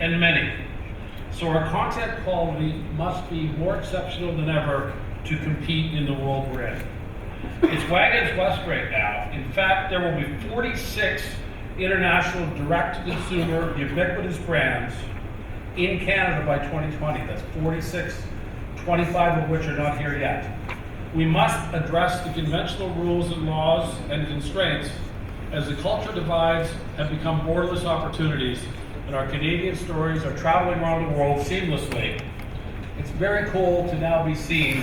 and many. So our content quality must be more exceptional than ever to compete in the world we're in. It's Wagons West right now. In fact, there will be 46 international direct-to-consumer ubiquitous brands in Canada by 2020. That's 46, 25 of which are not here yet. We must address the conventional rules and laws and constraints as the culture divides have become borderless opportunities and our Canadian stories are traveling around the world seamlessly. It's very cool to now be seen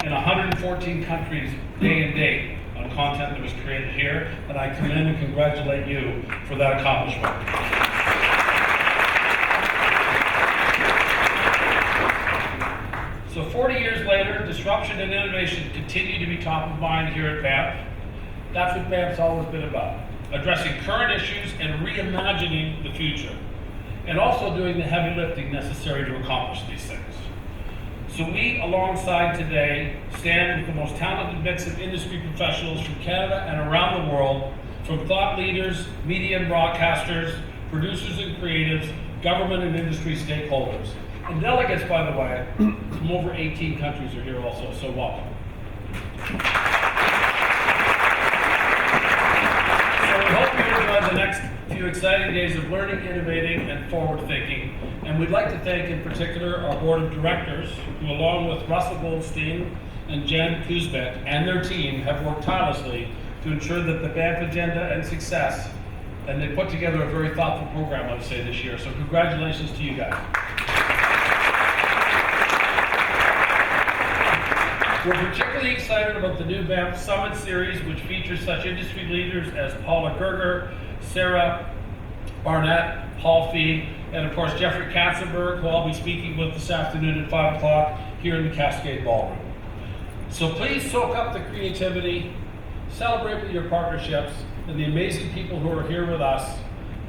in 114 countries day and date on content that was created here, and I commend and congratulate you for that accomplishment. So 40 years later, disruption and innovation continue to be top of mind here at Banff. That's what Banff's always been about, addressing current issues and reimagining the future, and also doing the heavy lifting necessary to accomplish these things. So we, alongside today, stand with the most talented mix of industry professionals from Canada and around the world, from thought leaders, media and broadcasters, producers and creatives, government and industry stakeholders. And delegates, by the way, from over 18 countries are here also, so welcome. So we hope you enjoy the next few exciting days of learning, innovating, and forward thinking. And we'd like to thank in particular our board of directors, who along with Russell Goldstein and Jen Kuzbek and their team have worked tirelessly to ensure that the Banff agenda and success, and they put together a very thoughtful program, I would say, this year. So congratulations to you guys. We're particularly excited about the new Banff Summit Series, which features such industry leaders as Paula Gerger, Sarah Barnett, Paul Feig, and of course Jeffrey Katzenberg, who I'll be speaking with this afternoon at 5 o'clock here in the Cascade Ballroom. So please soak up the creativity, celebrate with your partnerships, and the amazing people who are here with us,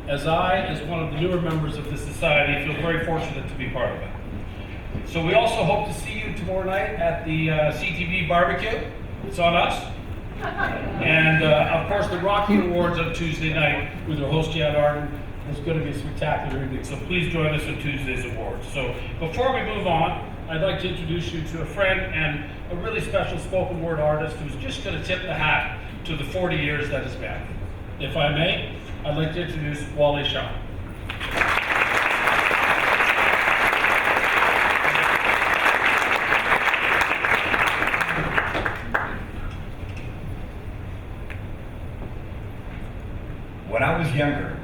as I, as one of the newer members of this society, feel very fortunate to be part of it. So we also hope to see you tomorrow night at the CTV barbecue. It's on us. And of course the Rocky Awards on Tuesday night with our host Jan Arden. It's going to be a spectacular evening, so please join us on Tuesday's awards. So before we move on, I'd like to introduce you to a friend and a really special spoken word artist who's just going to tip the hat to the 40 years that is Banff. If I may, I'd like to introduce Wally Shaw. When I was younger,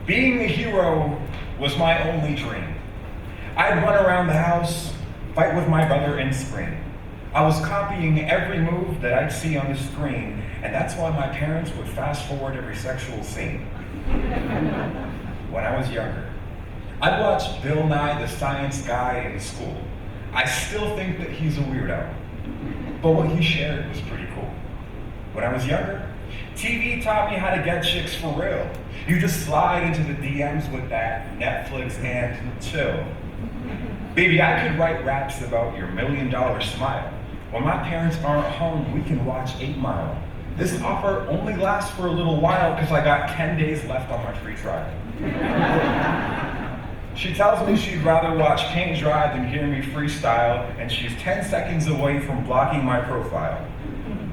being a hero was my only dream. I'd run around the house, fight with my brother, and scream. I was copying every move that I'd see on the screen, and that's why my parents would fast forward every sexual scene. When I was younger, I'd watch Bill Nye the Science Guy in school. I still think that he's a weirdo, but what he shared was pretty cool. When I was younger, TV taught me how to get chicks for real. You just slide into the DMs with that Netflix and chill. Baby, I could write raps about your $1 million smile. When my parents aren't home, we can watch 8 Mile. This offer only lasts for a little while because I got 10 days left on my free trial. She tells me she'd rather watch paint dry than hear me freestyle, and she's 10 seconds away from blocking my profile.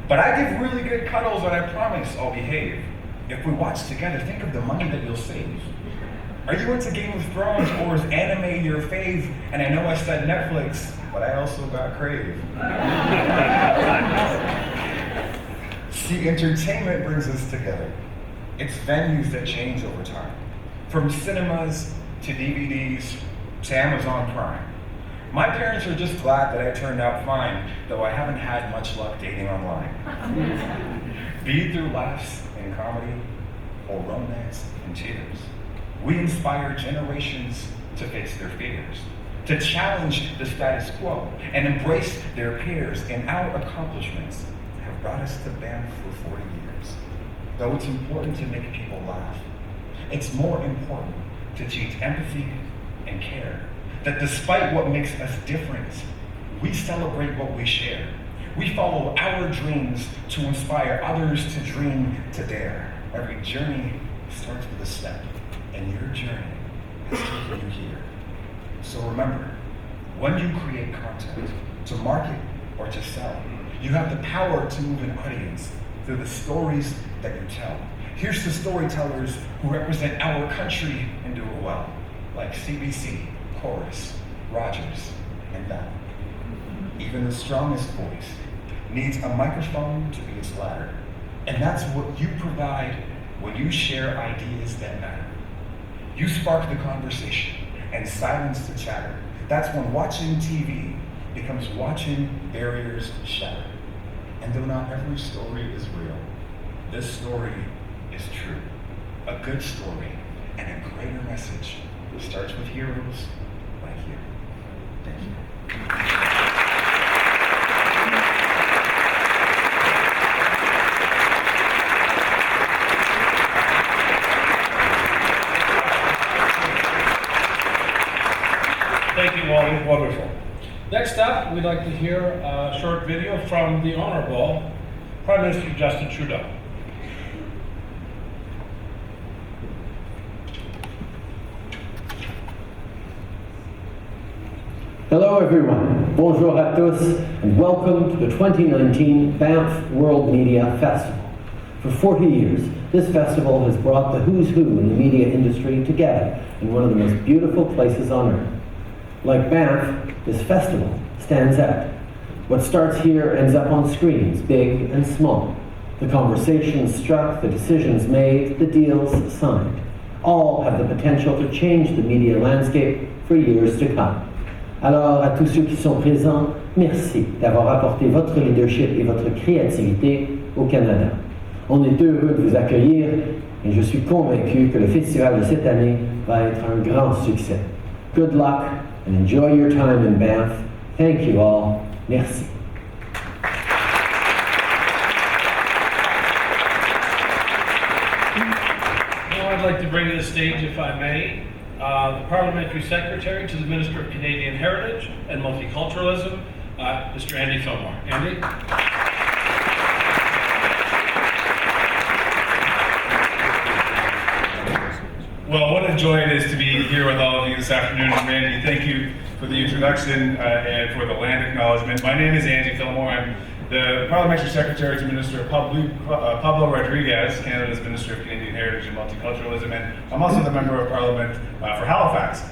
But I give really good cuddles and I promise I'll behave. If we watch together, think of the money that you'll save. Are you into Game of Thrones or is anime your fave? And I know I said Netflix, but I also got Crave. See, entertainment brings us together. It's venues that change over time. From cinemas to DVDs to Amazon Prime. My parents are just glad that I turned out fine, though I haven't had much luck dating online. Be it through laughs and comedy, or romance and tears, we inspire generations to face their fears, to challenge the status quo, and embrace their peers, and our accomplishments have brought us to Banff for 40 years. Though it's important to make people laugh, it's more important to teach empathy and care. That despite what makes us different, we celebrate what we share. We follow our dreams to inspire others to dream, to dare. Every journey starts with a step, and your journey has taken you here. So remember, when you create content to market or to sell, you have the power to move an audience through the stories that you tell. Here's the storytellers who represent our country and do it well, like CBC, Chorus, Rogers, and Bell. Even the strongest voice needs a microphone to be its ladder. And that's what you provide when you share ideas that matter. You spark the conversation and silence the chatter. That's when watching TV becomes watching barriers shatter. And though not every story is real, this story is true. A good story and a greater message starts with heroes like you. Thank you. Thank you, Wally. Wonderful. Next up, we'd like to hear a short video from the Honorable Prime Minister Justin Trudeau. Hello everyone, bonjour à tous, and welcome to the 2019 Banff World Media Festival. For 40 years, this festival has brought the who's who in the media industry together in one of the most beautiful places on earth. Like Banff, this festival stands out. What starts here ends up on screens, big and small. The conversations struck, the decisions made, the deals signed, all have the potential to change the media landscape for years to come. Alors, à tous ceux qui sont présents, merci d'avoir apporté votre leadership et votre créativité au Canada. On est heureux de vous accueillir et je suis convaincu que le festival de cette année va être un grand succès. Good luck and enjoy your time in Banff. Thank you all. Merci. Now I'd like to bring to the stage, if I may, the Parliamentary Secretary to the Minister of Canadian Heritage and Multiculturalism, Mr. Andy Fillmore. Andy? Well, what a joy it is to be here with all of you this afternoon. And Randy, thank you for the introduction and for the land acknowledgement. My name is Andy Fillmore. I'm the Parliamentary Secretary to Minister Pablo Rodriguez, Canada's Minister of Canadian Heritage and Multiculturalism, and I'm also the Member of Parliament for Halifax.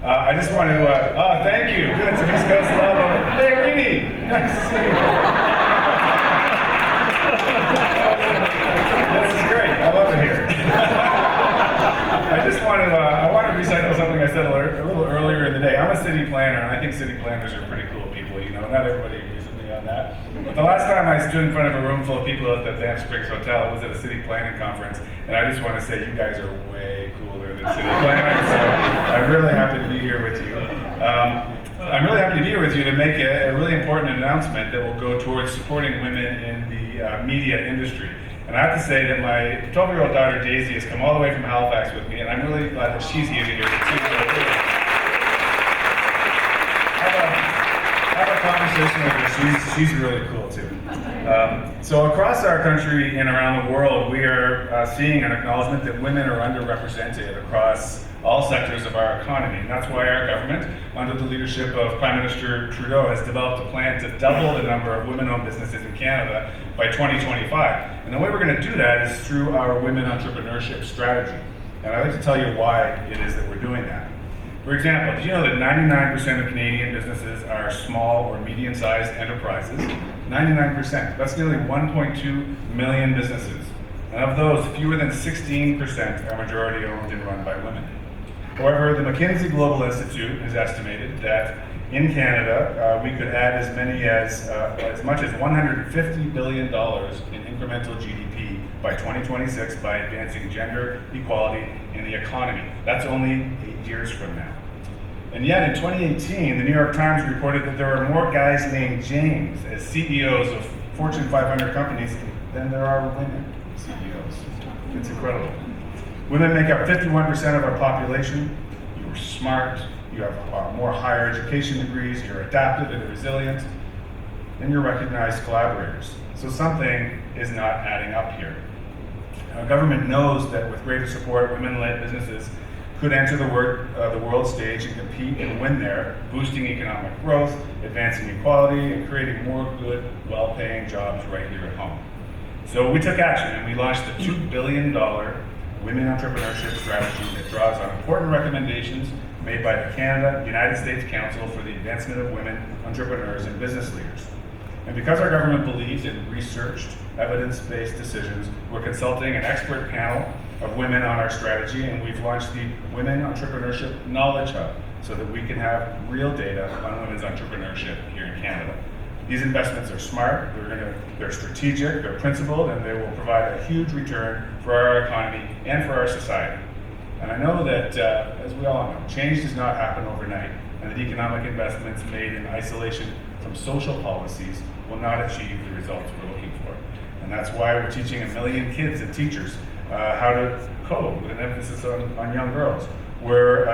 I just want to, thank you. Good, so East Coast love. Hey, Rini, nice to see you. This is great. I love it here. I want to recycle something I said a little earlier in the day. I'm a city planner, and I think city planners are pretty cool people. You know, not everybody agrees with me on that. But the last time I stood in front of a room full of people at the Banff Springs Hotel, it was at a city planning conference, and I just want to say you guys are way cooler than city planners. So I'm really happy to be here with you. I'm really happy to be here with you to make a really important announcement that will go towards supporting women in the media industry. And I have to say that my 12-year-old daughter Daisy has come all the way from Halifax with me, and I'm really glad that she's here to hear have a conversation with her. She's really cool too. So across our country and around the world, we are seeing an acknowledgement that women are underrepresented across all sectors of our economy. And that's why our government, under the leadership of Prime Minister Trudeau, has developed a plan to double the number of women-owned businesses in Canada by 2025. And the way we're going to do that is through our women entrepreneurship strategy. And I'd like to tell you why it is that we're doing that. For example, did you know that 99% of Canadian businesses are small or medium-sized enterprises? 99%. That's nearly 1.2 million businesses. And of those, fewer than 16% are majority owned and run by women. However, the McKinsey Global Institute has estimated that in Canada, we could add as much as $150 billion in incremental GDP by 2026 by advancing gender equality in the economy. That's only 8 years from now. And yet in 2018, the New York Times reported that there are more guys named James as CEOs of Fortune 500 companies than there are women CEOs. It's incredible. Women make up 51% of our population. You're smart, you have more higher education degrees, you're adaptive and resilient, and you're recognized collaborators. So something is not adding up here. Our government knows that with greater support, women-led businesses could enter the world stage and compete and win there, boosting economic growth, advancing equality, and creating more good, well-paying jobs right here at home. So we took action and we launched the $2 billion Women Entrepreneurship Strategy that draws on important recommendations made by the United States Council for the Advancement of Women Entrepreneurs and Business Leaders. And because our government believes in researched, evidence-based decisions, we're consulting an expert panel of women on our strategy, and we've launched the Women Entrepreneurship Knowledge Hub so that we can have real data on women's entrepreneurship here in Canada. These investments are smart, they're strategic, they're principled, and they will provide a huge return for our economy and for our society. And I know that, as we all know, change does not happen overnight, and that economic investments made in isolation from social policies will not achieve the results we're looking for. And that's why we're teaching 1 million kids and teachers how to code with an emphasis on young girls. We're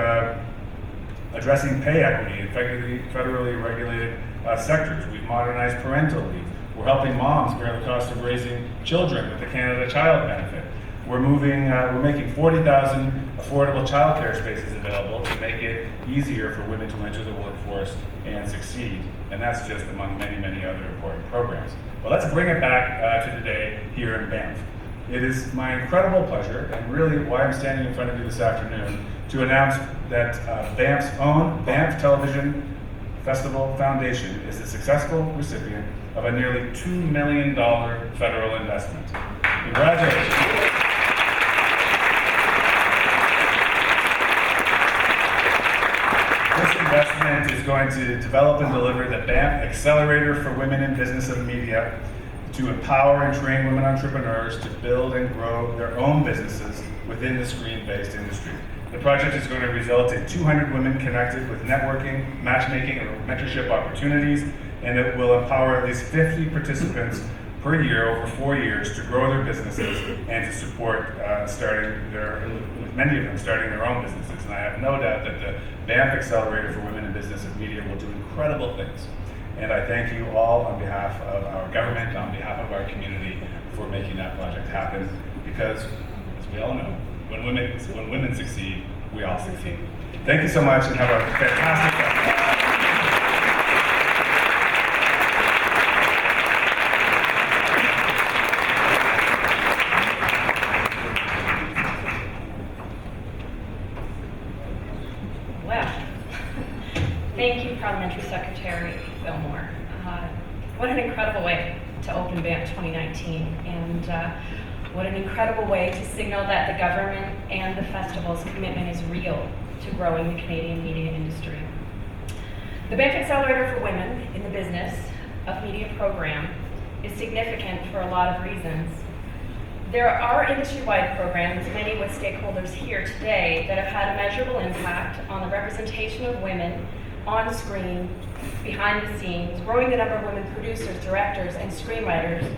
addressing pay equity in federally regulated sectors. We've modernized parental leave. We're helping moms bear the cost of raising children with the Canada Child Benefit. We're making 40,000 affordable childcare spaces available to make it easier for women to enter the workforce and succeed. And that's just among many, many other important programs. Well, let's bring it back to today here in Banff. It is my incredible pleasure, and really why I'm standing in front of you this afternoon, to announce that Banff's own Banff Television Festival Foundation is the successful recipient of a nearly $2 million federal investment. Congratulations. This investment is going to develop and deliver the Banff Accelerator for Women in Business and Media to empower and train women entrepreneurs to build and grow their own businesses within the screen-based industry. The project is going to result in 200 women connected with networking, matchmaking, and mentorship opportunities, and it will empower at least 50 participants per year over 4 years to grow their businesses and to support many of them starting their own businesses. And I have no doubt that the Banff Accelerator for Women in Business and Media will do incredible things. And I thank you all on behalf of our government, on behalf of our community, for making that project happen. Because, as we all know, when women succeed, we all succeed. Thank you so much, and have a fantastic day. Thank you, Parliamentary Secretary Fillmore. What an incredible way to open Banff 2019, and what an incredible way to signal that the government and the festival's commitment is real to growing the Canadian media industry. The Banff Accelerator for Women in the Business of Media program is significant for a lot of reasons. There are industry-wide programs, many with stakeholders here today, that have had a measurable impact on the representation of women on screen, behind the scenes, growing the number of women producers, directors, and screenwriters